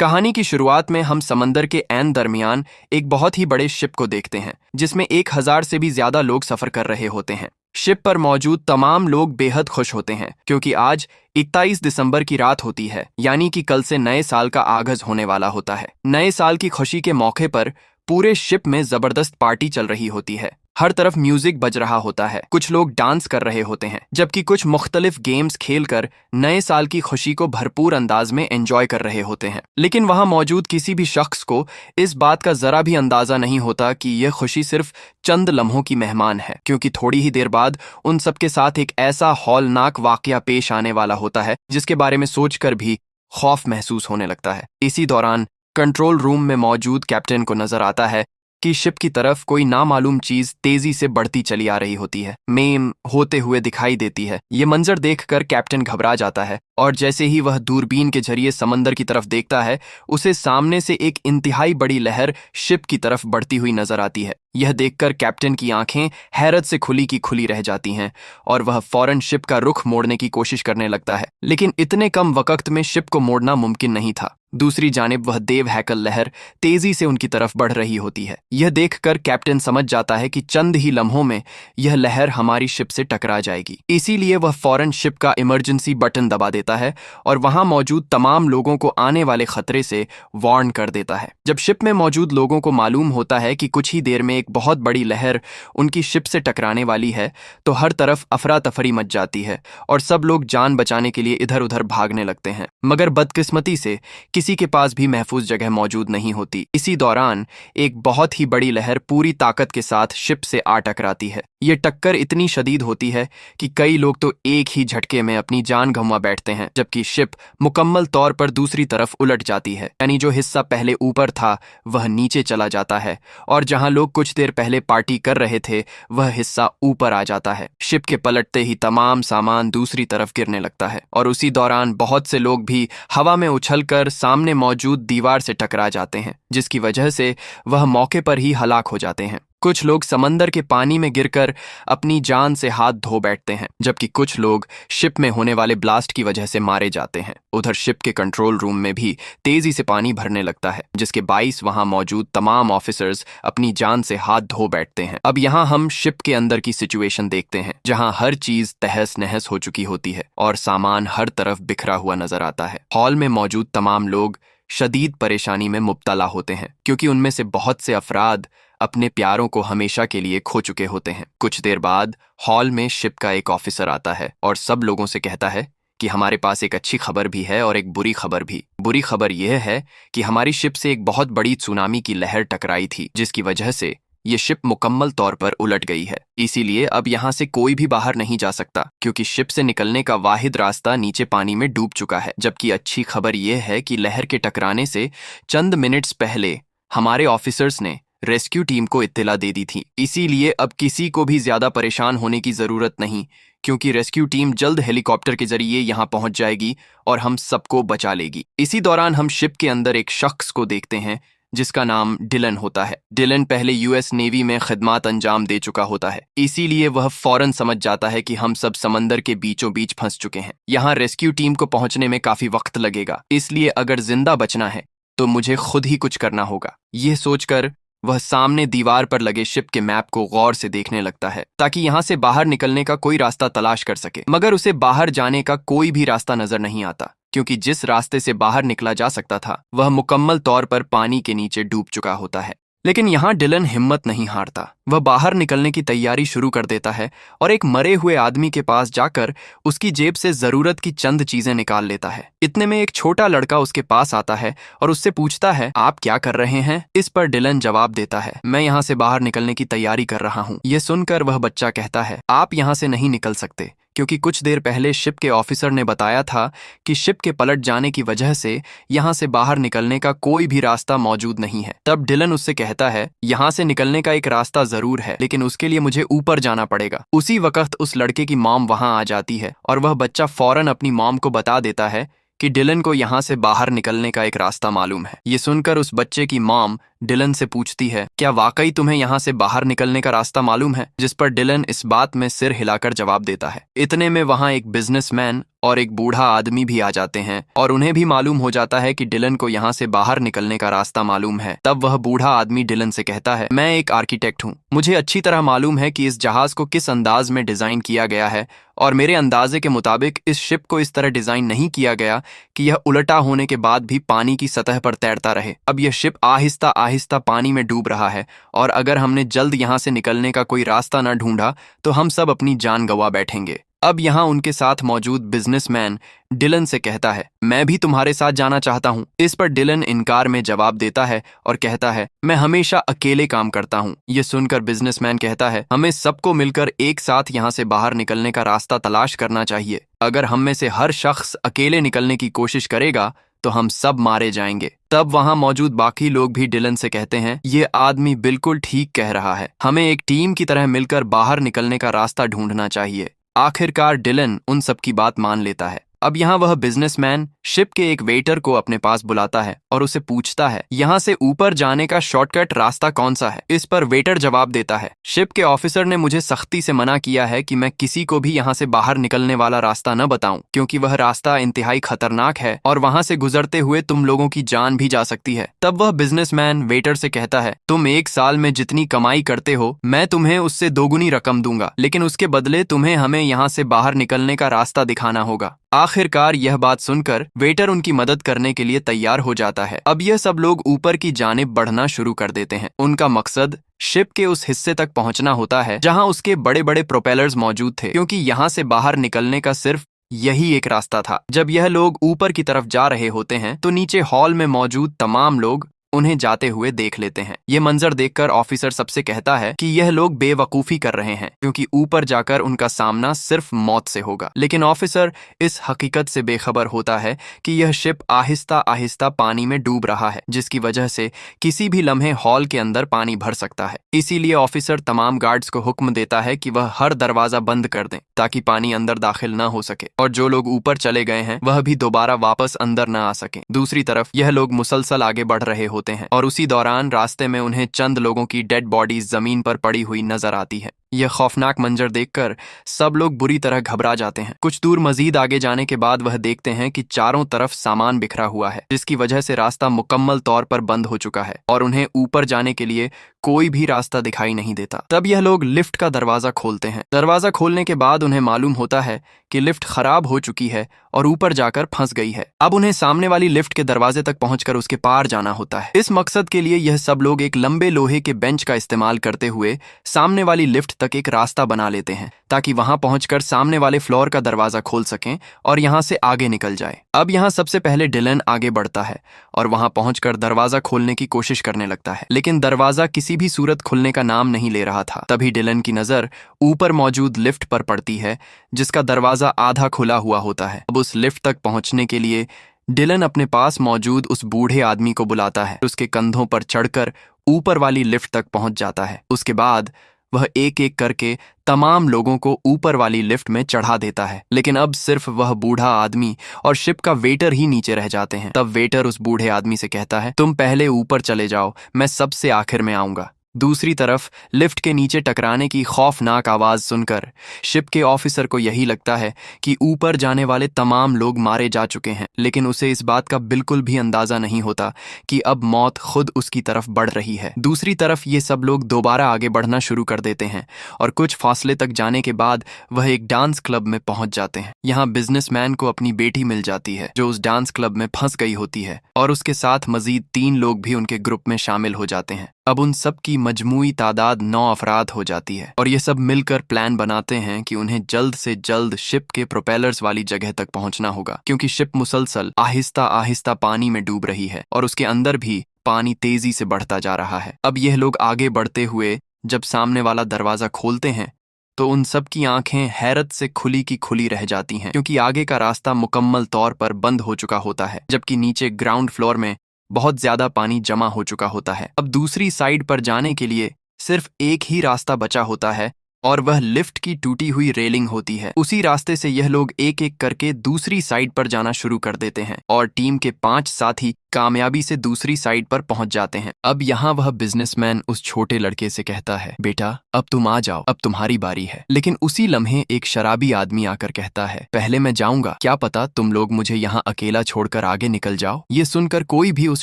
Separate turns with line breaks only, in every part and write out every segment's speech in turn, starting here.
कहानी की शुरुआत में हम समंदर के ऐन दरमियान एक बहुत ही बड़े शिप को देखते हैं जिसमें 1000 से भी ज्यादा लोग सफर कर रहे होते हैं। शिप पर मौजूद तमाम लोग बेहद खुश होते हैं क्योंकि आज 21 दिसंबर की रात होती है, यानी कि कल से नए साल का आगाज होने वाला होता है। नए साल की खुशी के मौके पर पूरे शिप में जबरदस्त पार्टी चल रही होती है। हर तरफ म्यूजिक बज रहा होता है, कुछ लोग डांस कर रहे होते हैं, जबकि कुछ मुख्तलिफ गेम्स खेलकर नए साल की खुशी को भरपूर अंदाज में एंजॉय कर रहे होते हैं। लेकिन वहां मौजूद किसी भी शख्स को इस बात का जरा भी अंदाजा नहीं होता कि यह खुशी सिर्फ चंद लम्हों की मेहमान है, क्योंकि थोड़ी ही देर बाद उन सबके साथ एक ऐसा हौलनाक वाकया पेश आने वाला होता है जिसके बारे में सोचकर भी खौफ महसूस होने लगता है। इसी दौरान कंट्रोल रूम में मौजूद कैप्टन को नजर आता है कि शिप की तरफ कोई नामालूम चीज तेजी से बढ़ती चली आ रही होती है, मेम होते हुए दिखाई देती है। ये मंजर देखकर कैप्टन घबरा जाता है और जैसे ही वह दूरबीन के जरिए समंदर की तरफ देखता है, उसे सामने से एक इंतहाई बड़ी लहर शिप की तरफ बढ़ती हुई नजर आती है। यह देखकर कैप्टन की आंखें हैरत से खुली की खुली रह जाती हैं और वह फौरन शिप का रुख मोड़ने की कोशिश करने लगता है, लेकिन इतने कम वक्त में शिप को मोड़ना मुमकिन नहीं था। दूसरी जानिब वह देव हैकल लहर तेजी से उनकी तरफ बढ़ रही होती है। यह देखकर कैप्टन समझ जाता है कि चंद ही लम्हों में यह लहर हमारी शिप से टकरा जाएगी। इसीलिए वह फौरन शिप का इमरजेंसी बटन दबा देता है और वहां मौजूद तमाम लोगों को आने वाले खतरे से वार्न कर देता है। जब शिप में मौजूद लोगों को मालूम होता है कि कुछ ही देर में एक बहुत बड़ी लहर उनकी शिप से टकराने वाली है, तो हर तरफ अफरा तफरी मच जाती है और सब लोग जान बचाने के लिए इधर उधर भागने लगते हैं। मगर बदकिस्मती से किसी के पास भी महफूज जगह मौजूद नहीं होती। इसी दौरान एक बहुत ही बड़ी लहर पूरी ताकत के साथ शिप से आ टकराती है। ये टक्कर इतनी शदीद होती है कि कई लोग तो एक ही झटके में अपनी जान गंवा बैठते हैं, जबकि शिप मुकम्मल तौर पर दूसरी तरफ उलट जाती है, यानी जो हिस्सा पहले ऊपर था वह नीचे चला जाता है और जहां लोग कुछ देर पहले पार्टी कर रहे थे वह हिस्सा ऊपर आ जाता है। शिप के पलटते ही तमाम सामान दूसरी तरफ गिरने लगता है और उसी दौरान बहुत से लोग भी हवा में उछलकर सामने मौजूद दीवार से टकरा जाते हैं, जिसकी वजह से वह मौके पर ही हलाक हो जाते हैं। कुछ लोग समंदर के पानी में गिरकर अपनी जान से हाथ धो बैठते हैं, जबकि कुछ लोग शिप में होने वाले ब्लास्ट की वजह से मारे जाते हैं। उधर शिप के कंट्रोल रूम में भी तेजी से पानी भरने लगता है, जिसके बाइस वहां मौजूद तमाम ऑफिसर्स अपनी जान से हाथ धो बैठते हैं। अब यहाँ हम शिप के अंदर की सिचुएशन देखते हैं, जहाँ हर चीज तहस नहस हो चुकी होती है और सामान हर तरफ बिखरा हुआ नजर आता है। हॉल में मौजूद तमाम लोग शदीद परेशानी में मुब्तला होते हैं, क्योंकि उनमें से बहुत से अफराद अपने प्यारों को हमेशा के लिए खो चुके होते हैं। कुछ देर बाद हॉल में शिप का एक ऑफिसर आता है और सब लोगों से कहता है कि हमारे पास एक अच्छी खबर भी है और एक बुरी खबर भी। बुरी खबर यह है कि हमारी शिप से एक बहुत बड़ी सुनामी की लहर टकराई थी, जिसकी वजह से ये शिप मुकम्मल तौर पर उलट गई है। इसीलिए अब यहाँ से कोई भी बाहर नहीं जा सकता, क्योंकि शिप से निकलने का वाहिद रास्ता नीचे पानी में डूब चुका है। जबकि अच्छी खबर यह है कि लहर के टकराने से चंद मिनट्स पहले हमारे ऑफिसर्स ने रेस्क्यू टीम को इत्तला दे दी थी। इसीलिए अब किसी को भी ज्यादा परेशान होने की जरूरत नहीं, क्योंकि रेस्क्यू टीम जल्द हेलीकॉप्टर के जरिए यहाँ पहुंच जाएगी और हम सबको बचा लेगी। इसी दौरान हम शिप के अंदर एक शख्स को देखते हैं जिसका नाम डिलन होता है। डिलन पहले यूएस नेवी में खिदमत अंजाम दे चुका होता है, इसीलिए वह फौरन समझ जाता है कि हम सब समंदर के बीचों बीच फंस चुके हैं। यहाँ रेस्क्यू टीम को पहुंचने में काफी वक्त लगेगा, इसलिए अगर जिंदा बचना है तो मुझे खुद ही कुछ करना होगा। यह सोचकर वह सामने दीवार पर लगे शिप के मैप को गौर से देखने लगता है, ताकि यहाँ से बाहर निकलने का कोई रास्ता तलाश कर सके। मगर उसे बाहर जाने का कोई भी रास्ता नजर नहीं आता, क्योंकि जिस रास्ते से बाहर निकला जा सकता था वह मुकम्मल तौर पर पानी के नीचे डूब चुका होता है। लेकिन यहाँ डिलन हिम्मत नहीं हारता। वह बाहर निकलने की तैयारी शुरू कर देता है और एक मरे हुए आदमी के पास जाकर उसकी जेब से जरूरत की चंद चीजें निकाल लेता है। इतने में एक छोटा लड़का उसके पास आता है और उससे पूछता है, आप क्या कर रहे हैं? इस पर डिलन जवाब देता है, मैं यहाँ से बाहर निकलने की तैयारी कर रहा हूँ। ये सुनकर वह बच्चा कहता है, आप यहाँ से नहीं निकल सकते, क्योंकि कुछ देर पहले शिप के ऑफिसर ने बताया था कि शिप के पलट जाने की वजह से यहाँ से बाहर निकलने का कोई भी रास्ता मौजूद नहीं है। तब डिलन उससे कहता है, यहाँ से निकलने का एक रास्ता जरूर है, लेकिन उसके लिए मुझे ऊपर जाना पड़ेगा। उसी वक्त उस लड़के की मॉम वहां आ जाती है और वह बच्चा फौरन अपनी मॉम को बता देता है कि डिलन को यहाँ से बाहर निकलने का एक रास्ता मालूम है। ये सुनकर उस बच्चे की मॉम डिलन से पूछती है, क्या वाकई तुम्हें यहाँ से बाहर निकलने का रास्ता मालूम है? जिस पर डिलन इस बात में सिर हिलाकर जवाब देता है। इतने में वहाँ एक बिजनेसमैन और एक बूढ़ा आदमी भी आ जाते हैं और उन्हें भी मालूम हो जाता है कि डिलन को यहाँ से बाहर निकलने का रास्ता मालूम है। तब वह बूढ़ा आदमी डिलन से कहता है, मैं एक आर्किटेक्ट हूँ, मुझे अच्छी तरह मालूम है कि इस जहाज को किस अंदाज में डिजाइन किया गया है और मेरे अंदाजे के मुताबिक इस शिप को इस तरह डिजाइन नहीं किया गया कि यह उल्टा होने के बाद भी पानी की सतह पर तैरता रहे। अब यह शिप आहिस्ता आहिस्ता पानी में डूब रहा है और अगर हमने जल्द यहाँ से निकलने का कोई रास्ता न ढूंढा तो हम सब अपनी जान गंवा बैठेंगे। अब यहाँ उनके साथ मौजूद बिजनेसमैन डिलन से कहता है, मैं भी तुम्हारे साथ जाना चाहता हूँ। इस पर डिलन इनकार में जवाब देता है और कहता है, मैं हमेशा अकेले काम करता हूँ। ये सुनकर बिजनेसमैन कहता है, हमें सबको मिलकर एक साथ यहाँ से बाहर निकलने का रास्ता तलाश करना चाहिए। अगर हम में से हर शख्स अकेले निकलने की कोशिश करेगा तो हम सब मारे जाएंगे। तब वहां मौजूद बाकी लोग भी डिलन से कहते हैं, ये आदमी बिल्कुल ठीक कह रहा है, हमें एक टीम की तरह मिलकर बाहर निकलने का रास्ता ढूंढना चाहिए। आखिरकार डिलन उन सब की बात मान लेता है। अब यहाँ वह बिजनेसमैन शिप के एक वेटर को अपने पास बुलाता है और उसे पूछता है, यहाँ से ऊपर जाने का शॉर्टकट रास्ता कौन सा है? इस पर वेटर जवाब देता है, शिप के ऑफिसर ने मुझे सख्ती से मना किया है कि मैं किसी को भी यहाँ से बाहर निकलने वाला रास्ता न बताऊं, क्योंकि वह रास्ता इंतहाई खतरनाक है और वहां से गुजरते हुए तुम लोगों की जान भी जा सकती है। तब वह बिजनेसमैन वेटर से कहता है, तुम एक साल में जितनी कमाई करते हो मैं तुम्हें उससे दोगुनी रकम दूंगा, लेकिन उसके बदले तुम्हें हमें यहाँ से बाहर निकलने का रास्ता दिखाना होगा। आखिरकार यह बात सुनकर वेटर उनकी मदद करने के लिए तैयार हो जाता है। अब यह सब लोग ऊपर की जानिब बढ़ना शुरू कर देते हैं। उनका मकसद शिप के उस हिस्से तक पहुंचना होता है जहां उसके बड़े बड़े प्रोपेलर्स मौजूद थे, क्योंकि यहां से बाहर निकलने का सिर्फ यही एक रास्ता था। जब यह लोग ऊपर की तरफ जा रहे होते हैं तो नीचे हॉल में मौजूद तमाम लोग उन्हें जाते हुए देख लेते हैं। ये मंजर देखकर ऑफिसर सबसे कहता है कि यह लोग बेवकूफ़ी कर रहे हैं, क्योंकि ऊपर जाकर उनका सामना सिर्फ मौत से होगा। लेकिन ऑफिसर इस हकीकत से बेखबर होता है कि यह शिप आहिस्ता आहिस्ता पानी में डूब रहा है, जिसकी वजह से किसी भी लम्हे हॉल के अंदर पानी भर सकता है। इसीलिए ऑफिसर तमाम गार्ड्स को हुक्म देता है कि वह हर दरवाजा बंद कर दें ताकि पानी अंदर दाखिल न हो सके और जो लोग ऊपर चले गए हैं वह भी दोबारा वापस अंदर न आ सके। दूसरी तरफ यह लोग मुसलसल आगे बढ़ रहे होते हैं और उसी दौरान रास्ते में उन्हें चंद लोगों की डेड बॉडीज जमीन पर पड़ी हुई नजर आती है। यह खौफनाक मंजर देखकर सब लोग बुरी तरह घबरा जाते हैं। कुछ दूर मजीद आगे जाने के बाद वह देखते हैं कि चारों तरफ सामान बिखरा हुआ है, जिसकी वजह से रास्ता मुकम्मल तौर पर बंद हो चुका है और उन्हें ऊपर जाने के लिए कोई भी रास्ता दिखाई नहीं देता। तब यह लोग लिफ्ट का दरवाजा खोलते हैं। दरवाजा खोलने के बाद उन्हें मालूम होता है कि लिफ्ट खराब हो चुकी है और ऊपर जाकर फंस गई है। अब उन्हें सामने वाली लिफ्ट के दरवाजे तक पहुंचकर उसके पार जाना होता है। इस मकसद के लिए यह सब लोग एक लंबे लोहे के बेंच का इस्तेमाल करते हुए सामने वाली लिफ्ट तक एक रास्ता बना लेते हैं ताकि वहां पहुंचकर सामने वाले फ्लोर का दरवाजा खोल सकें और यहां से आगे निकल जाए। अब यहां सबसे पहले डिलन आगे बढ़ता है और वहां पहुंचकर दरवाजा खोलने की कोशिश करने लगता है, लेकिन दरवाजा किसी भी सूरत खुलने का नाम नहीं ले रहा था। तभी डिलन की नजर ऊपर मौजूद लिफ्ट पर पड़ती है, जिसका दरवाजा आधा खुला हुआ होता है। अब उस लिफ्ट तक पहुंचने के लिए डिलन अपने पास मौजूद उस बूढ़े आदमी को बुलाता है, उसके कंधों पर चढ़कर ऊपर वाली लिफ्ट तक पहुंच जाता है। उसके बाद वह एक एक करके तमाम लोगों को ऊपर वाली लिफ्ट में चढ़ा देता है, लेकिन अब सिर्फ वह बूढ़ा आदमी और शिप का वेटर ही नीचे रह जाते हैं। तब वेटर उस बूढ़े आदमी से कहता है, तुम पहले ऊपर चले जाओ, मैं सबसे आखिर में आऊंगा। दूसरी तरफ लिफ्ट के नीचे टकराने की खौफनाक आवाज सुनकर शिप के ऑफिसर को यही लगता है कि ऊपर जाने वाले तमाम लोग मारे जा चुके हैं, लेकिन उसे इस बात का बिल्कुल भी अंदाजा नहीं होता कि अब मौत खुद उसकी तरफ बढ़ रही है। दूसरी तरफ ये सब लोग दोबारा आगे बढ़ना शुरू कर देते हैं और कुछ फासले तक जाने के बाद वह एक डांस क्लब में पहुंच जाते हैं। यहाँ बिजनेसमैन को अपनी बेटी मिल जाती है जो उस डांस क्लब में फंस गई होती है और उसके साथ मजीद 3 लोग भी उनके ग्रुप में शामिल हो जाते हैं। अब उन सब की मजमूई तादाद 9 अफराद हो जाती है और ये सब मिलकर प्लान बनाते हैं कि उन्हें जल्द से जल्द शिप के प्रोपेलर्स वाली जगह तक पहुंचना होगा, क्योंकि शिप मुसलसल आहिस्ता आहिस्ता पानी में डूब रही है और उसके अंदर भी पानी तेजी से बढ़ता जा रहा है। अब यह लोग आगे बढ़ते हुए जब सामने वाला दरवाजा खोलते हैं तो उन सब की आंखें हैरत से खुली की खुली रह जाती हैं, क्योंकि आगे का रास्ता मुकम्मल तौर पर बंद हो चुका होता है, जबकि नीचे ग्राउंड फ्लोर में बहुत ज्यादा पानी जमा हो चुका होता है। अब दूसरी साइड पर जाने के लिए सिर्फ एक ही रास्ता बचा होता है, और वह लिफ्ट की टूटी हुई रेलिंग होती है। उसी रास्ते से यह लोग एक एक करके दूसरी साइड पर जाना शुरू कर देते हैं और टीम के 5 साथी कामयाबी से दूसरी साइड पर पहुंच जाते हैं। अब यहाँ वह बिजनेसमैन उस छोटे लड़के से कहता है, बेटा अब तुम आ जाओ, अब तुम्हारी बारी है। लेकिन उसी लम्हे एक शराबी आदमी आकर कहता है, पहले मैं जाऊंगा, क्या पता तुम लोग मुझे यहाँ अकेला छोड़कर आगे निकल जाओ। ये सुनकर कोई भी उस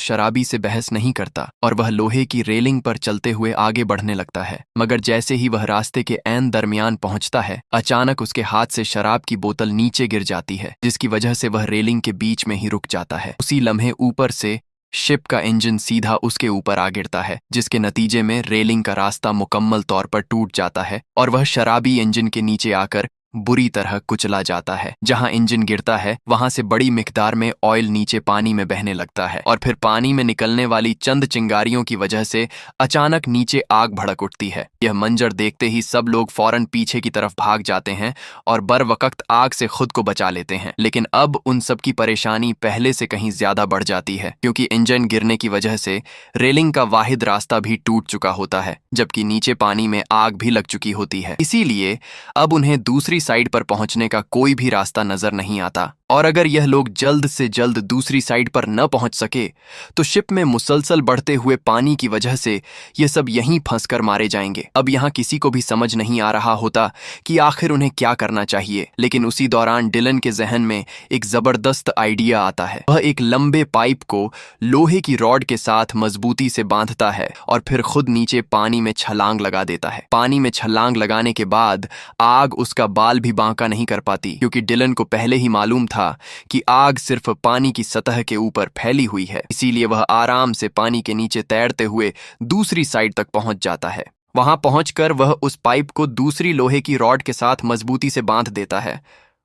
शराबी से बहस नहीं करता और वह लोहे की रेलिंग पर चलते हुए आगे बढ़ने लगता है। मगर जैसे ही वह रास्ते के ऐन दरमियान पहुंचता है, अचानक उसके हाथ से शराब की बोतल नीचे गिर जाती है, जिसकी वजह से वह रेलिंग के बीच में ही रुक जाता है। उसी लम्हे ऊपर से शिप का इंजन सीधा उसके ऊपर आ गिरता है, जिसके नतीजे में रेलिंग का रास्ता मुकम्मल तौर पर टूट जाता है और वह शराबी इंजन के नीचे आकर बुरी तरह कुचला जाता है। जहां इंजन गिरता है वहां से बड़ी मिकदार में ऑयल नीचे पानी में बहने लगता है और फिर पानी में निकलने वाली चंद चिंगारियों की वजह से अचानक नीचे आग भड़क उठती है। यह मंजर देखते ही सब लोग फौरन पीछे की तरफ भाग जाते हैं और बरवकत आग से खुद को बचा लेते हैं। लेकिन अब उन सब की परेशानी पहले से कहीं ज्यादा बढ़ जाती है, क्योंकि इंजन गिरने की वजह से रेलिंग का वाहिद रास्ता भी टूट चुका होता है, जबकि नीचे पानी में आग भी लग चुकी होती है। इसीलिए अब उन्हें दूसरी साइड पर पहुंचने का कोई भी रास्ता नजर नहीं आता और अगर यह लोग जल्द से जल्द दूसरी साइड पर न पहुंच सके तो शिप में मुसलसल बढ़ते हुए पानी की वजह से ये सब यहीं फंसकर मारे जाएंगे। अब यहाँ किसी को भी समझ नहीं आ रहा होता कि आखिर उन्हें क्या करना चाहिए, लेकिन उसी दौरान डिलन के जहन में एक जबरदस्त आइडिया आता है। वह एक लंबे पाइप को लोहे की रॉड के साथ मजबूती से बांधता है और फिर खुद नीचे पानी में छलांग लगा देता है। पानी में छलांग लगाने के बाद आग उसका बाल भी बांका नहीं कर पाती, क्योंकि डिलन को पहले ही मालूम था कि आग सिर्फ पानी की सतह के ऊपर फैली हुई है। इसीलिए वह आराम से पानी के नीचे तैरते हुए दूसरी साइड तक पहुंच जाता है। वहां पहुंचकर वह उस पाइप को दूसरी लोहे की रॉड के साथ मजबूती से बांध देता है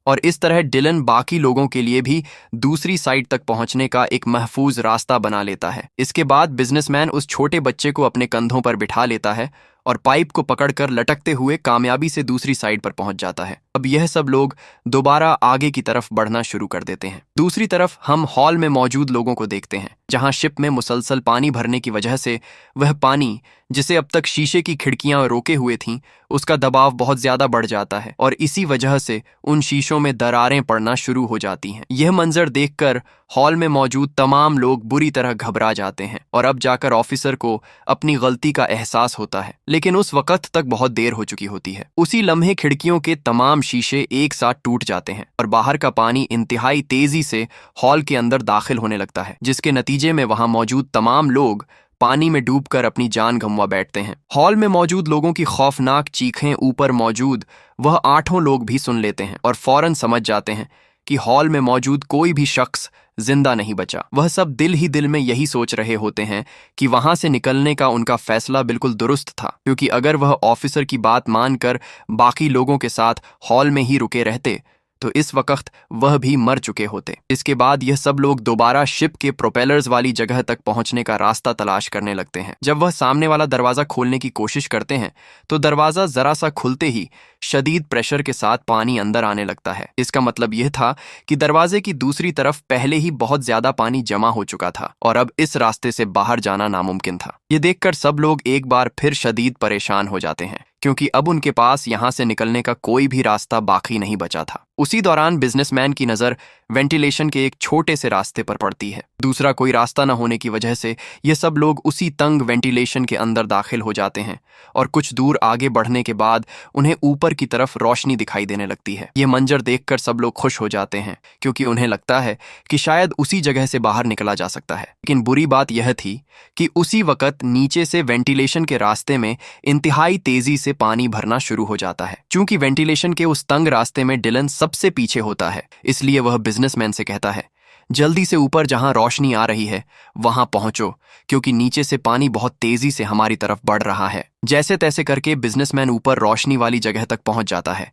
और इस तरह डिलन बाकी लोगों के लिए भी दूसरी साइड तक पहुंचने का एक महफूज रास्ता बना लेता है। इसके बाद बिजनेसमैन उस छोटे बच्चे को अपने कंधों पर बिठा लेता है और पाइप को पकड़कर लटकते हुए कामयाबी से दूसरी साइड पर पहुंच जाता है। अब यह सब लोग दोबारा आगे की तरफ बढ़ना शुरू कर देते हैं। दूसरी तरफ हम हॉल में मौजूद लोगों को देखते हैं, जहां शिप में मुसलसल पानी भरने की वजह से वह पानी, जिसे अब तक शीशे की खिड़कियां रोके हुए थीं, उसका दबाव बहुत ज्यादा बढ़ जाता है और इसी वजह से उन शीशों में दरारें पड़ना शुरू हो जाती हैं। यह मंजर देखकर हॉल में मौजूद तमाम लोग बुरी तरह घबरा जाते हैं और अब जाकर ऑफिसर को अपनी गलती का एहसास होता है, लेकिन उस वक्त तक बहुत देर हो चुकी होती है। उसी लम्हे खिड़कियों के तमाम शीशे एक साथ टूट जाते हैं और बाहर का पानी इंतहाई तेजी से हॉल के अंदर दाखिल होने लगता है, जिसके नतीजे में वहां मौजूद तमाम लोग पानी में डूबकर अपनी जान गंवा बैठते हैं। हॉल में मौजूद लोगों की खौफनाक चीखें ऊपर मौजूद वह 8 लोग भी सुन लेते हैं और फौरन समझ जाते हैं कि हॉल में मौजूद कोई भी शख्स जिंदा नहीं बचा। वह सब दिल ही दिल में यही सोच रहे होते हैं कि वहां से निकलने का उनका फैसला बिल्कुल दुरुस्त था, क्योंकि अगर वह ऑफिसर की बात मानकर बाकी लोगों के साथ हॉल में ही रुके रहते तो इस वक्त वह भी मर चुके होते। इसके बाद यह सब लोग दोबारा शिप के प्रोपेलर्स वाली जगह तक पहुंचने का रास्ता तलाश करने लगते हैं। जब वह सामने वाला दरवाजा खोलने की कोशिश करते हैं तो दरवाजा जरा सा खुलते ही शदीद प्रेशर के साथ पानी अंदर आने लगता है। इसका मतलब यह था कि दरवाजे की दूसरी तरफ पहले ही बहुत ज्यादा पानी जमा हो चुका था और अब इस रास्ते से बाहर जाना नामुमकिन था। ये देखकर सब लोग एक बार फिर शदीद परेशान हो जाते हैं, क्योंकि अब उनके पास यहां से निकलने का कोई भी रास्ता बाकी नहीं बचा था। उसी दौरान बिजनेसमैन की नजर वेंटिलेशन के एक छोटे से रास्ते पर पड़ती है। दूसरा कोई रास्ता न होने की वजह से ये सब लोग उसी तंग वेंटिलेशन के अंदर दाखिल हो जाते हैं और कुछ दूर आगे बढ़ने के बाद उन्हें ऊपर की तरफ रोशनी दिखाई देने लगती है। ये मंजर देखकर सब लोग खुश हो जाते हैं, क्योंकि उन्हें लगता है कि शायद उसी जगह से बाहर निकला जा सकता है। लेकिन बुरी बात यह थी कि उसी वक्त नीचे से वेंटिलेशन के रास्ते में इंतहाई तेजी से पानी भरना शुरू हो जाता है। चूंकि वेंटिलेशन के उस तंग रास्ते में डिलन सबसे पीछे होता है, इसलिए वह बिजनेसमैन से कहता है, जल्दी से ऊपर जहां रोशनी आ रही है वहां पहुंचो, क्योंकि नीचे से पानी बहुत तेजी से हमारी तरफ बढ़ रहा है। जैसे तैसे करके बिजनेसमैन ऊपर रोशनी वाली जगह तक पहुंच जाता है,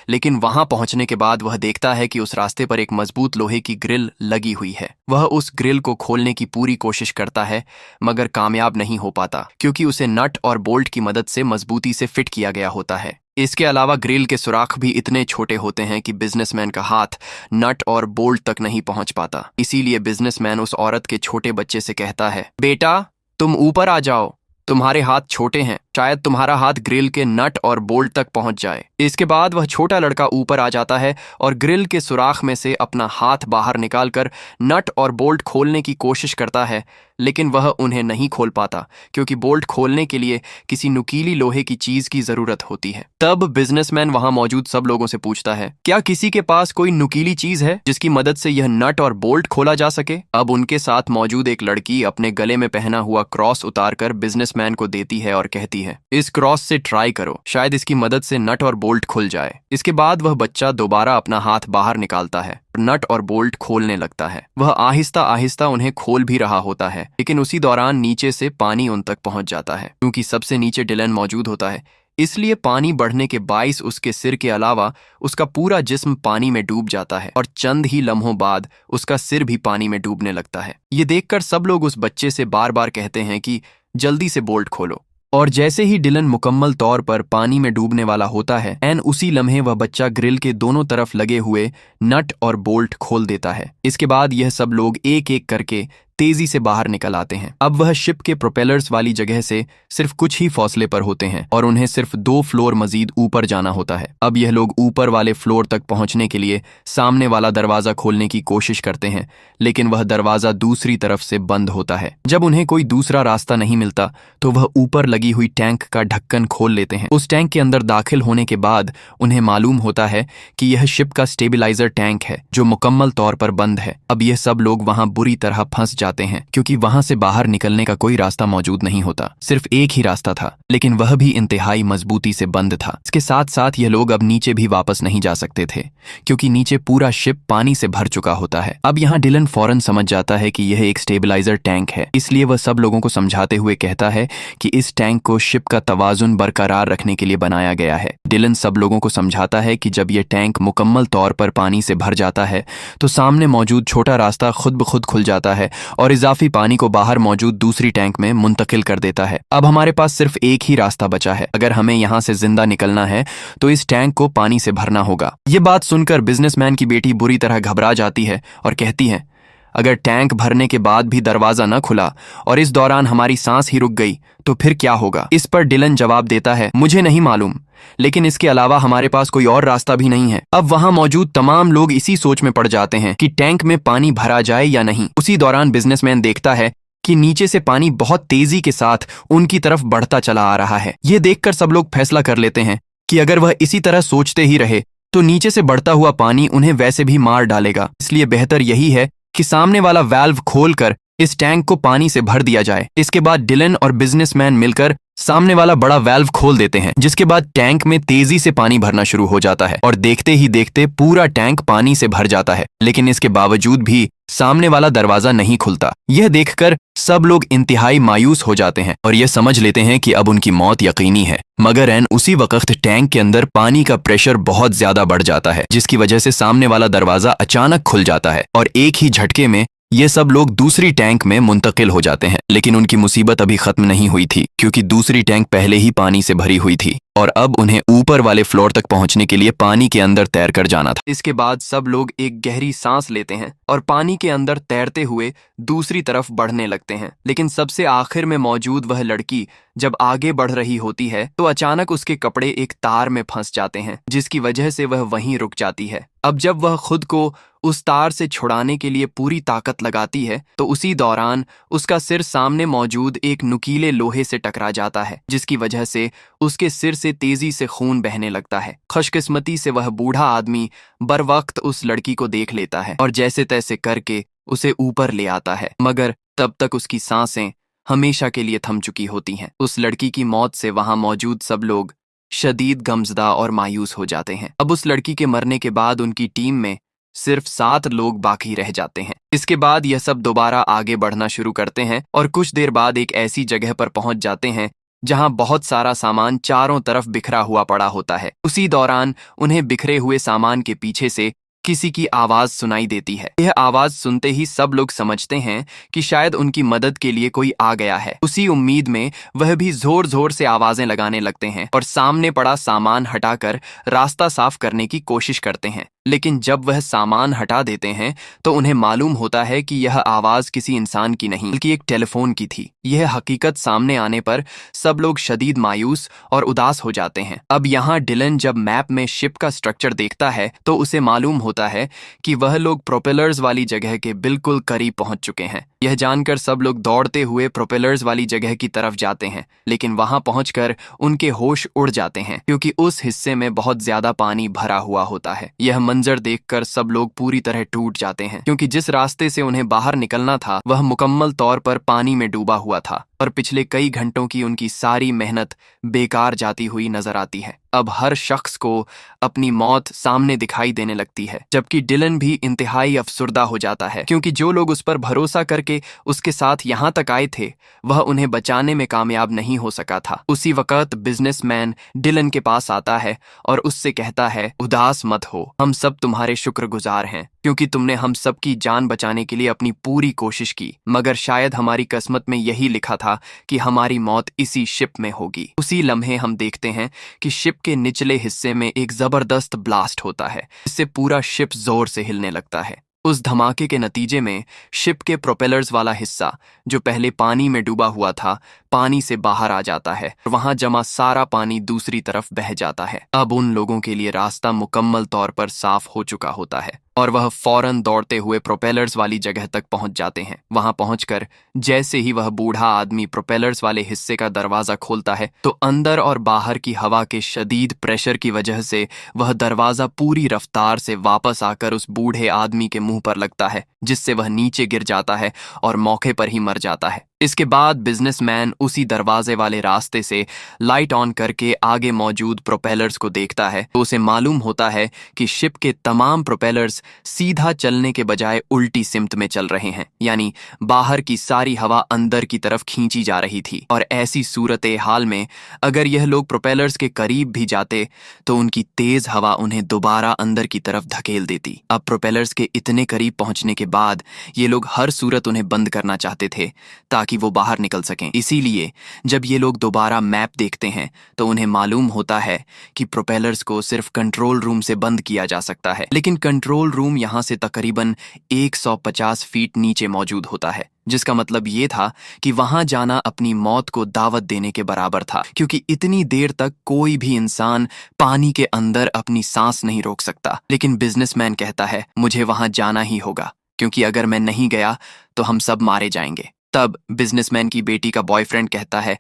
लेकिन वहां पहुंचने के बाद वह देखता है कि उस रास्ते पर एक मजबूत लोहे की ग्रिल लगी हुई है। वह उस ग्रिल को खोलने की पूरी कोशिश करता है, मगर कामयाब नहीं हो पाता, क्योंकि उसे नट और बोल्ट की मदद से मजबूती से फिट किया गया होता है। इसके अलावा ग्रिल के सुराख भी इतने छोटे होते हैं कि बिजनेसमैन का हाथ नट और बोल्ट तक नहीं पहुंच पाता। इसीलिए बिजनेसमैन उस औरत के छोटे बच्चे से कहता है, बेटा तुम ऊपर आ जाओ, तुम्हारे हाथ छोटे हैं शायद तुम्हारा हाथ ग्रिल के नट और बोल्ट तक पहुंच जाए। इसके बाद वह छोटा लड़का ऊपर आ जाता है और ग्रिल के सुराख में से अपना हाथ बाहर निकालकर नट और बोल्ट खोलने की कोशिश करता है, लेकिन वह उन्हें नहीं खोल पाता क्योंकि बोल्ट खोलने के लिए किसी नुकीली लोहे की चीज की जरूरत होती है। तब बिजनेसमैन वहां मौजूद सब लोगों से पूछता है, क्या किसी के पास कोई नुकीली चीज है जिसकी मदद से यह नट और बोल्ट खोला जा सके? अब उनके साथ मौजूद एक लड़की अपने गले में पहना हुआ क्रॉस उतारकर बिजनेसमैन को देती है और कहती है, इस क्रॉस से ट्राई करो, शायद इसकी मदद से नट और बोल्ट खुल जाए। इसके बाद वह बच्चा दोबारा अपना हाथ बाहर निकालता है, नट और बोल्ट खोलने लगता है। वह आहिस्ता आहिस्ता उन्हें खोल भी रहा होता है, लेकिन उसी दौरान नीचे से पानी उन तक पहुंच जाता है। क्योंकि सबसे नीचे डिलन मौजूद होता है, इसलिए पानी बढ़ने के बाइस उसके सिर के अलावा उसका पूरा जिस्म पानी में डूब जाता है और चंद ही लम्हों बाद उसका सिर भी पानी में डूबने लगता है। ये देखकर सब लोग उस बच्चे से बार बार कहते हैं कि जल्दी से बोल्ट खोलो। और जैसे ही डिलन मुकम्मल तौर पर पानी में डूबने वाला होता है, एन उसी लम्हे वह बच्चा ग्रिल के दोनों तरफ लगे हुए नट और बोल्ट खोल देता है। इसके बाद यह सब लोग एक एक करके तेजी से बाहर निकल आते हैं। अब वह शिप के प्रोपेलर्स वाली जगह से सिर्फ कुछ ही फासले पर होते हैं और उन्हें सिर्फ 2 फ्लोर मजीद ऊपर जाना होता है। अब यह लोग ऊपर वाले फ्लोर तक पहुंचने के लिए सामने वाला दरवाजा खोलने की कोशिश करते हैं, लेकिन वह दरवाजा दूसरी तरफ से बंद होता है। जब उन्हें कोई दूसरा रास्ता नहीं मिलता तो वह ऊपर लगी हुई टैंक का ढक्कन खोल लेते हैं। उस टैंक के अंदर दाखिल होने के बाद उन्हें मालूम होता है कि यह शिप का स्टेबिलाईजर टैंक है जो मुकम्मल तौर पर बंद है। अब यह सब लोग वहां बुरी तरह फंस जाते हैं क्योंकि वहां से बाहर निकलने का कोई रास्ता मौजूद नहीं होता। सिर्फ एक ही रास्ता था, लेकिन वह भी इंतहाई मजबूती से बंद था। इसके साथ साथ यह लोग अब नीचे भी वापस नहीं जा सकते थे क्योंकि नीचे पूरा शिप पानी से भर चुका होता है। अब यहाँ डिलन फौरन समझ जाता है कि यह एक स्टेबलाइजर टैंक है, इसलिए वह सब लोगों को समझाते हुए कहता है कि इस टैंक को शिप का तवाजुन बरकरार रखने के लिए बनाया गया है। डिलन सब लोगों को समझाता है कि जब यह टैंक मुकम्मल तौर पर पानी से भर जाता है तो सामने मौजूद छोटा रास्ता खुद ब खुद खुल जाता है और इजाफी पानी को बाहर मौजूद दूसरी टैंक में मुंतकिल कर देता है। अब हमारे पास सिर्फ एक ही रास्ता बचा है। अगर हमें यहाँ से जिंदा निकलना है तो इस टैंक को पानी से भरना होगा। ये बात सुनकर बिजनेसमैन की बेटी बुरी तरह घबरा जाती है और कहती है, अगर टैंक भरने के बाद भी दरवाजा न खुला और इस दौरान हमारी सांस ही रुक गई तो फिर क्या होगा? इस पर डिलन जवाब देता है, मुझे नहीं मालूम, लेकिन इसके अलावा हमारे पास कोई और रास्ता भी नहीं है। अब वहां मौजूद तमाम लोग इसी सोच में पड़ जाते हैं कि टैंक में पानी भरा जाए या नहीं। उसी दौरान बिजनेसमैन देखता है कि नीचे से पानी बहुत तेजी के साथ उनकी तरफ बढ़ता चला आ रहा है। ये देखकर सब लोग फैसला कर लेते हैं कि अगर वह इसी तरह सोचते ही रहे तो नीचे से बढ़ता हुआ पानी उन्हें वैसे भी मार डालेगा। इसलिए बेहतर यही है कि सामने वाला वाल्व खोलकर इस टैंक को पानी से भर दिया जाए। इसके बाद डिलन और बिजनेसमैन मिलकर सामने वाला बड़ा वाल्व खोल देते हैं, जिसके बाद टैंक में तेजी से पानी भरना शुरू हो जाता है और देखते ही देखते पूरा टैंक पानी से भर जाता है। लेकिन इसके बावजूद भी सामने वाला दरवाजा नहीं खुलता। यह देखकर सब लोग इंतहाई मायूस हो जाते हैं और यह समझ लेते हैं कि अब उनकी मौत यकीनी है। मगर एन उसी वक्त टैंक के अंदर पानी का प्रेशर बहुत ज्यादा बढ़ जाता है, जिसकी वजह से सामने वाला दरवाजा अचानक खुल जाता है और एक ही झटके में ये सब लोग दूसरी टैंक में मुंतकिल हो जाते हैं। लेकिन उनकी मुसीबत अभी खत्म नहीं हुई थी क्योंकि दूसरी टैंक पहले ही पानी से भरी हुई थी और अब उन्हें ऊपर वाले फ्लोर तक पहुंचने के लिए पानी के अंदर तैर कर जाना था। इसके बाद सब लोग एक गहरी सांस लेते हैं और पानी के अंदर तैरते हुए दूसरी तरफ बढ़ने लगते हैं। लेकिन सबसे आखिर में मौजूद वह लड़की जब आगे बढ़ रही होती है तो अचानक उसके कपड़े एक तार में फंस जाते हैं, जिसकी वजह से वह वहीं रुक जाती है। अब जब वह खुद को उस तार से छुड़ाने के लिए पूरी ताकत लगाती है तो उसी दौरान उसका सिर सामने मौजूद एक नुकीले लोहे से टकरा जाता है, जिसकी वजह से उसके सिर से तेजी से खून बहने लगता है। खुशकिस्मती से वह बूढ़ा आदमी बर वक्त उस लड़की को देख लेता है और जैसे तैसे करके उसे ऊपर ले आता है, मगर तब तक उसकी सांसें हमेशा के लिए थम चुकी होती हैं। उस लड़की की मौत से वहां मौजूद सब लोग शदीद गमजदा और मायूस हो जाते हैं। अब उस लड़की के मरने के बाद उनकी टीम में सिर्फ 7 लोग बाकी रह जाते हैं। इसके बाद यह सब दोबारा आगे बढ़ना शुरू करते हैं और कुछ देर बाद एक ऐसी जगह पर पहुंच जाते हैं जहां बहुत सारा सामान चारों तरफ बिखरा हुआ पड़ा होता है। उसी दौरान उन्हें बिखरे हुए सामान के पीछे से किसी की आवाज सुनाई देती है। यह आवाज सुनते ही सब लोग समझते हैं कि शायद उनकी मदद के लिए कोई आ गया है। उसी उम्मीद में वह भी जोर जोर से आवाजें लगाने लगते हैं और सामने पड़ा सामान हटाकर रास्ता साफ करने की कोशिश करते हैं। लेकिन जब वह सामान हटा देते हैं तो उन्हें मालूम होता है कि यह आवाज किसी इंसान की नहीं बल्कि एक टेलीफोन की थी। यह हकीकत सामने आने पर सब लोग शदीद मायूस और उदास हो जाते हैं। अब यहाँ डिलन जब मैप में शिप का स्ट्रक्चर देखता है तो उसे मालूम होता है कि वह लोग प्रोपेलर्स वाली जगह के बिल्कुल करीब पहुंच चुके हैं। यह जानकर सब लोग दौड़ते हुए प्रोपेलर्स वाली जगह की तरफ जाते हैं, लेकिन वहां पहुंचकर उनके होश उड़ जाते हैं क्योंकि उस हिस्से में बहुत ज्यादा पानी भरा हुआ होता है। यह मंजर देखकर सब लोग पूरी तरह टूट जाते हैं क्योंकि जिस रास्ते से उन्हें बाहर निकलना था वह मुकम्मल तौर पर पानी में डूबा हुआ था और पिछले कई घंटों की उनकी सारी मेहनत बेकार जाती हुई नजर आती है। अब हर शख्स को अपनी मौत सामने दिखाई देने लगती है, जबकि डिलन भी इंतहाई अफसुर्दा हो जाता है क्योंकि जो लोग उस पर भरोसा करके उसके साथ यहाँ तक आए थे वह उन्हें बचाने में कामयाब नहीं हो सका था। उसी वक्त बिजनेसमैन डिलन के पास आता है और उससे कहता है, उदास मत हो, हम सब तुम्हारे शुक्रगुजार हैं क्योंकि तुमने हम सबकी जान बचाने के लिए अपनी पूरी कोशिश की, मगर शायद हमारी किस्मत में यही लिखा था कि हमारी मौत इसी शिप में होगी। उसी लम्हे हम देखते हैं कि शिप के निचले हिस्से में एक जबरदस्त ब्लास्ट होता है, इससे पूरा शिप जोर से हिलने लगता है। उस धमाके के नतीजे में शिप के प्रोपेलर्स वाला हिस्सा जो पहले पानी में डूबा हुआ था पानी से बाहर आ जाता है। वहां जमा सारा पानी दूसरी तरफ बह जाता है। अब उन लोगों के लिए रास्ता मुकम्मल तौर पर साफ हो चुका होता है और वह फौरन दौड़ते हुए प्रोपेलर्स वाली जगह तक पहुंच जाते हैं। वहां पहुंचकर जैसे ही वह बूढ़ा आदमी प्रोपेलर्स वाले हिस्से का दरवाजा खोलता है तो अंदर और बाहर की हवा के शदीद प्रेशर की वजह से वह दरवाजा पूरी रफ्तार से वापस आकर उस बूढ़े आदमी के मुंह पर लगता है, जिससे वह नीचे गिर जाता है और मौके पर ही मर जाता है। इसके बाद बिजनेसमैन उसी दरवाजे वाले रास्ते से लाइट ऑन करके आगे मौजूद प्रोपेलर्स को देखता है तो उसे मालूम होता है कि शिप के तमाम प्रोपेलर्स सीधा चलने के बजाय उल्टी सिमत में चल रहे हैं, यानी बाहर की सारी हवा अंदर की तरफ खींची जा रही थी। और ऐसी सूरत हाल में अगर यह लोग प्रोपेलर्स के करीब भी जाते तो उनकी तेज हवा उन्हें दोबारा अंदर की तरफ धकेल देती। अब प्रोपेलर्स के इतने करीब पहुंचने के बाद ये लोग हर सूरत उन्हें बंद करना चाहते थे ताकि वो बाहर निकल सकें। इसीलिए जब ये लोग दोबारा मैप देखते हैं तो उन्हें मालूम होता है कि प्रोपेलर्स को सिर्फ कंट्रोल रूम से बंद किया जा सकता है, लेकिन कंट्रोल रूम यहाँ से तकरीबन 150 फीट नीचे मौजूद होता है, जिसका मतलब ये था कि वहां जाना अपनी मौत को दावत देने के बराबर था क्योंकि इतनी देर तक कोई भी इंसान पानी के अंदर अपनी सांस नहीं रोक सकता। लेकिन बिजनेसमैन कहता है, मुझे वहां जाना ही होगा क्योंकि अगर मैं नहीं गया तो हम सब मारे जाएंगे। तब बिजनेसमैन की बेटी का बॉयफ्रेंड कहता है,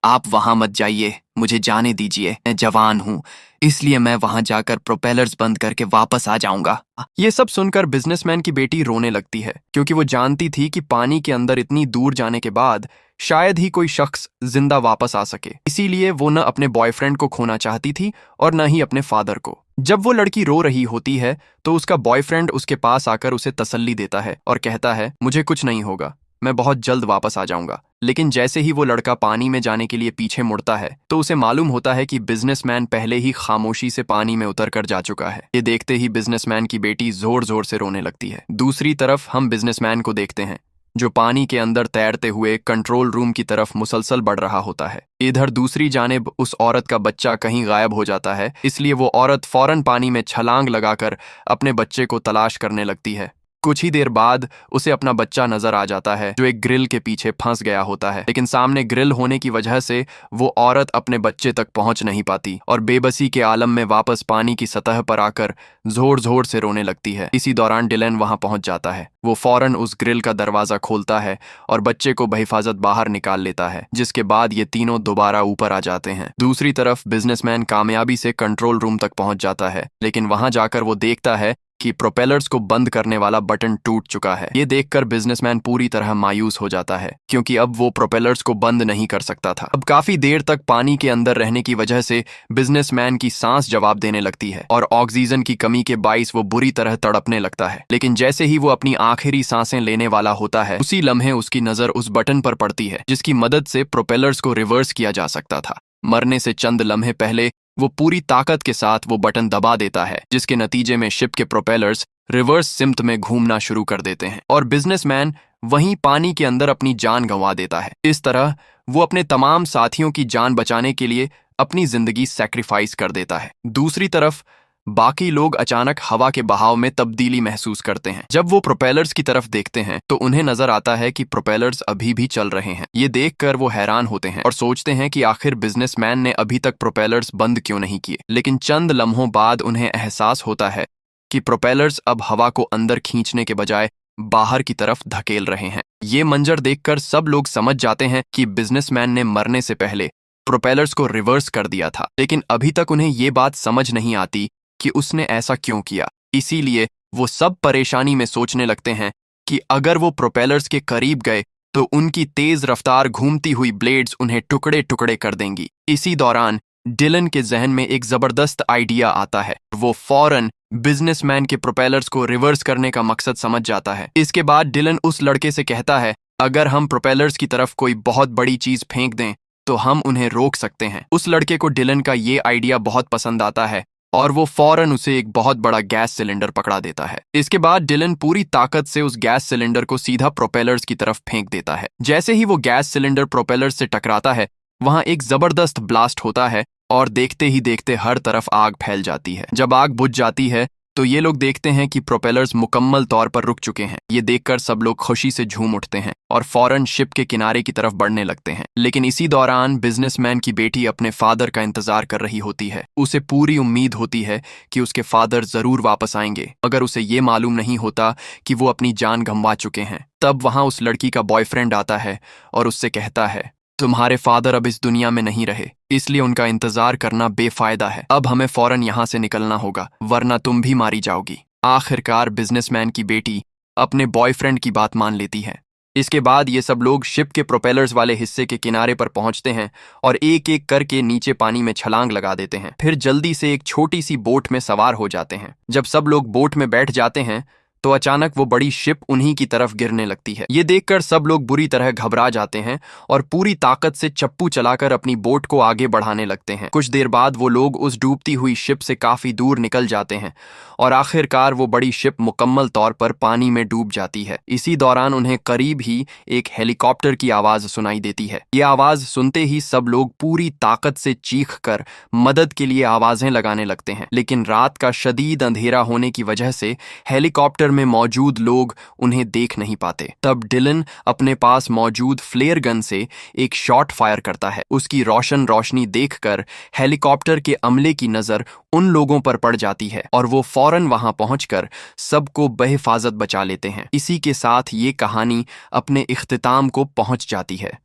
आप वहां मत जाइए, मुझे जाने दीजिए, मैं जवान हूं, इसलिए मैं वहां जाकर प्रोपेलर्स बंद करके वापस आ जाऊंगा। ये सब सुनकर बिजनेसमैन की बेटी रोने लगती है क्योंकि वो जानती थी कि पानी के अंदर इतनी दूर जाने के बाद शायद ही कोई शख्स जिंदा वापस आ सके। इसीलिए वो न अपने बॉयफ्रेंड को खोना चाहती थी और न ही अपने फादर को। जब वो लड़की रो रही होती है तो उसका बॉयफ्रेंड उसके पास आकर उसे तसल्ली देता है और कहता है, मुझे कुछ नहीं होगा, मैं बहुत जल्द वापस आ जाऊंगा। लेकिन जैसे ही वो लड़का पानी में जाने के लिए पीछे मुड़ता है तो उसे मालूम होता है कि बिजनेसमैन पहले ही खामोशी से पानी में उतर कर जा चुका है। ये देखते ही बिजनेसमैन की बेटी जोर जोर से रोने लगती है। दूसरी तरफ हम बिजनेसमैन को देखते हैं जो पानी के अंदर तैरते हुए कंट्रोल रूम की तरफ मुसलसल बढ़ रहा होता है। इधर दूसरी जानिब उस औरत का बच्चा कहीं गायब हो जाता है, इसलिए वो औरत फौरन पानी में छलांग लगाकर अपने बच्चे को तलाश करने लगती है। कुछ ही देर बाद उसे अपना बच्चा नजर आ जाता है जो एक ग्रिल के पीछे फंस गया होता है, लेकिन सामने ग्रिल होने की वजह से वो औरत अपने बच्चे तक पहुंच नहीं पाती और बेबसी के आलम में वापस पानी की सतह पर आकर जोर जोर से रोने लगती है। इसी दौरान डिलन वहां पहुंच जाता है। वो फौरन उस ग्रिल का दरवाजा खोलता है और बच्चे को बहिफाजत बाहर निकाल लेता है, जिसके बाद ये तीनों दोबारा ऊपर आ जाते हैं। दूसरी तरफ बिजनेसमैन कामयाबी से कंट्रोल रूम तक पहुंच जाता है, लेकिन वहां जाकर वो देखता है कि प्रोपेलर्स को बंद करने वाला बटन टूट चुका है। ये देखकर बिजनेसमैन पूरी तरह मायूस हो जाता है क्योंकि अब वो प्रोपेलर्स को बंद नहीं कर सकता था। अब काफी देर तक पानी के अंदर रहने की वजह से बिजनेसमैन की सांस जवाब देने लगती है और ऑक्सीजन की कमी के बाइस वो बुरी तरह तड़पने लगता है। लेकिन जैसे ही वो अपनी आखिरी सांसें लेने वाला होता है उसी लम्हे उसकी नजर उस बटन पर पड़ती है जिसकी मदद से प्रोपेलर्स को रिवर्स किया जा सकता था। मरने से चंद लम्हे पहले वो पूरी ताकत के साथ वो बटन दबा देता है, जिसके नतीजे में शिप के प्रोपेलर्स रिवर्स सिमत में घूमना शुरू कर देते हैं और बिजनेसमैन वहीं पानी के अंदर अपनी जान गंवा देता है। इस तरह वो अपने तमाम साथियों की जान बचाने के लिए अपनी जिंदगी सैक्रिफाइस कर देता है। दूसरी तरफ बाकी लोग अचानक हवा के बहाव में तब्दीली महसूस करते हैं। जब वो प्रोपेलर्स की तरफ देखते हैं तो उन्हें नजर आता है कि प्रोपेलर्स अभी भी चल रहे हैं। ये देखकर वो हैरान होते हैं और सोचते हैं कि आखिर बिजनेसमैन ने अभी तक प्रोपेलर्स बंद क्यों नहीं किए। लेकिन चंद लम्हों बाद उन्हें एहसास होता है कि प्रोपेलर्स अब हवा को अंदर खींचने के बजाय बाहर की तरफ धकेल रहे हैं। ये मंजर देखकर सब लोग समझ जाते हैं कि बिजनेसमैन ने मरने से पहले प्रोपेलर्स को रिवर्स कर दिया था। लेकिन अभी तक उन्हें ये बात समझ नहीं आती कि उसने ऐसा क्यों किया। इसीलिए वो सब परेशानी में सोचने लगते हैं कि अगर वो प्रोपेलर्स के करीब गए तो उनकी तेज रफ्तार घूमती हुई ब्लेड्स उन्हें टुकड़े टुकड़े कर देंगी। इसी दौरान डिलन के जहन में एक जबरदस्त आइडिया आता है। वो फौरन बिजनेसमैन के प्रोपेलर्स को रिवर्स करने का मकसद समझ जाता है। इसके बाद डिलन उस लड़के से कहता है, अगर हम प्रोपेलर्स की तरफ कोई बहुत बड़ी चीज फेंक दें तो हम उन्हें रोक सकते हैं। उस लड़के को डिलन का ये आइडिया बहुत पसंद आता है और वो फौरन उसे एक बहुत बड़ा गैस सिलेंडर पकड़ा देता है। इसके बाद डिलन पूरी ताकत से उस गैस सिलेंडर को सीधा प्रोपेलर्स की तरफ फेंक देता है। जैसे ही वो गैस सिलेंडर प्रोपेलर्स से टकराता है, वहां एक जबरदस्त ब्लास्ट होता है और देखते ही देखते हर तरफ आग फैल जाती है। जब आग बुझ जाती है तो ये लोग देखते हैं कि प्रोपेलर्स मुकम्मल तौर पर रुक चुके हैं। ये देखकर सब लोग खुशी से झूम उठते हैं और फौरन शिप के किनारे की तरफ बढ़ने लगते हैं। लेकिन इसी दौरान बिजनेसमैन की बेटी अपने फादर का इंतजार कर रही होती है। उसे पूरी उम्मीद होती है कि उसके फादर जरूर वापस आएंगे, मगर उसे ये मालूम नहीं होता कि वो अपनी जान गंवा चुके हैं। तब वहां उस लड़की का बॉयफ्रेंड आता है और उससे कहता है, तुम्हारे फादर अब इस दुनिया में नहीं रहे, इसलिए उनका इंतजार करना बेफायदा है। अब हमें फौरन यहाँ से निकलना होगा, वरना तुम भी मारी जाओगी। आखिरकार बिजनेसमैन की बेटी अपने बॉयफ्रेंड की बात मान लेती है। इसके बाद ये सब लोग शिप के प्रोपेलर्स वाले हिस्से के किनारे पर पहुंचते हैं और एक एक करके नीचे पानी में छलांग लगा देते हैं। फिर जल्दी से एक छोटी सी बोट में सवार हो जाते हैं। जब सब लोग बोट में बैठ जाते हैं तो अचानक वो बड़ी शिप उन्हीं की तरफ गिरने लगती है। ये देखकर सब लोग बुरी तरह घबरा जाते हैं और पूरी ताकत से चप्पू चलाकर अपनी बोट को आगे बढ़ाने लगते हैं। कुछ देर बाद वो लोग उस डूबती हुई शिप से काफी दूर निकल जाते हैं और आखिरकार वो बड़ी शिप मुकम्मल तौर पर पानी में डूब जाती है। इसी दौरान उन्हें करीब ही एक हेलीकॉप्टर की आवाज सुनाई देती है। ये आवाज सुनते ही सब लोग पूरी ताकत से चीख कर मदद के लिए आवाजें लगाने लगते हैं। लेकिन रात का शदीद अंधेरा होने की वजह से हेलीकॉप्टर में मौजूद लोग उन्हें देख नहीं पाते। तब डिलन अपने पास मौजूद फ्लेयर गन से एक शॉट फायर करता है। उसकी रोशनी देखकर हेलीकॉप्टर के अमले की नजर उन लोगों पर पड़ जाती है और वो फौरन वहां पहुंचकर सबको बहिफाजत बचा लेते हैं। इसी के साथ ये कहानी अपने इख्तिताम को पहुंच जाती है।